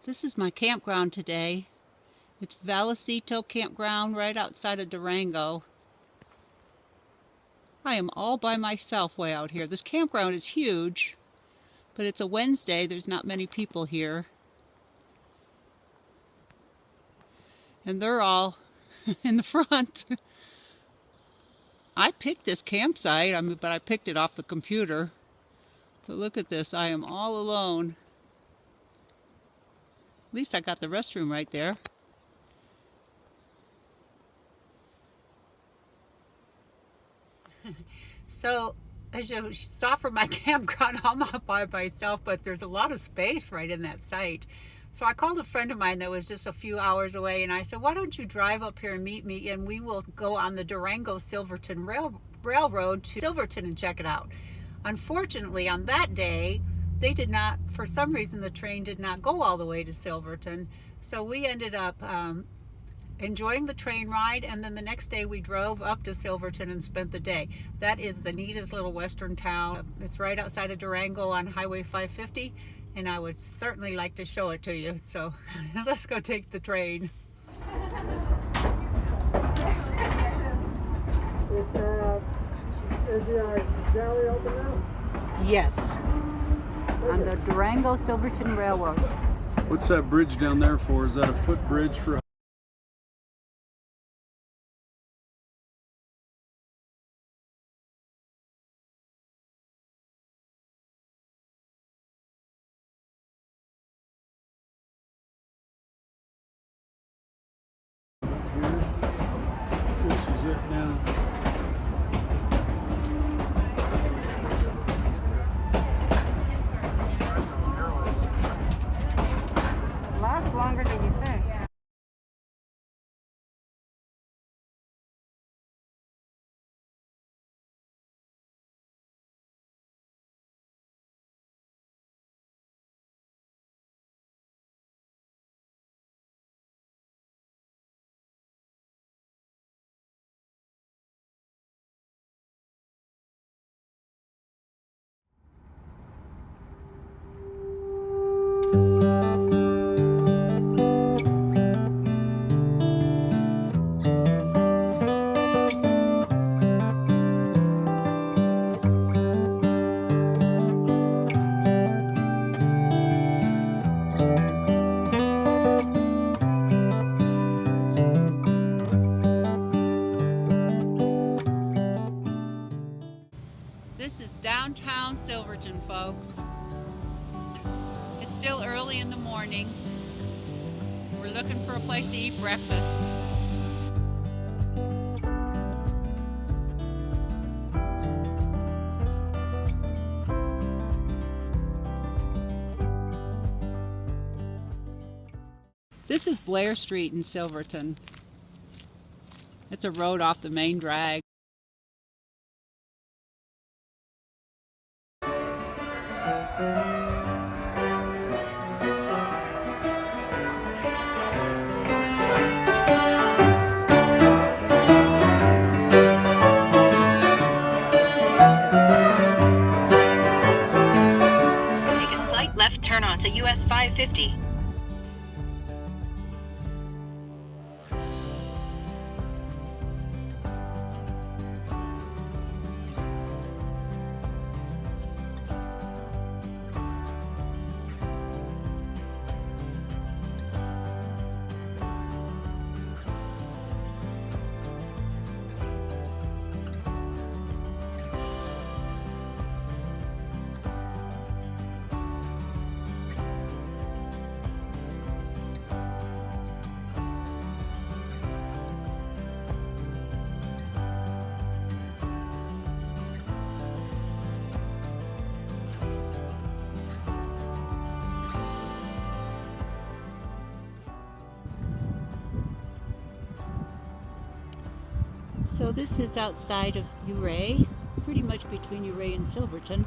This is my campground today. It's Valacito Campground right outside of Durango. I am all by myself way out here. This campground is huge, but it's a Wednesday. There's not many people here. And they're all in the front. I picked this campsite, but I picked it off the computer. But look at this, I am all alone. At least I got the restroom right there. So, as you saw from my campground, I'm not by myself, but there's a lot of space right in that site. So I called a friend of mine that was just a few hours away, and I said, why don't you drive up here and meet me, and we will go on the Durango Silverton Railroad to Silverton and check it out. Unfortunately, on that day, they did not, for some reason, the train did not go all the way to Silverton. So we ended up enjoying the train ride, and then the next day we drove up to Silverton and spent the day. That is the neatest little western town. It's right outside of Durango on Highway 550, and I would certainly like to show it to you. So let's go take the train. Is the galley open now? Yes, on the Durango Silverton Railroad. What's that bridge down there for? Is that a footbridge for? This is it now. Lasts longer than you think. This is downtown Silverton, folks. It's still early in the morning. We're looking for a place to eat breakfast. This is Blair Street in Silverton. It's a road off the main drag. Take a slight left turn onto US 550. So this is outside of Ouray, pretty much between Ouray and Silverton.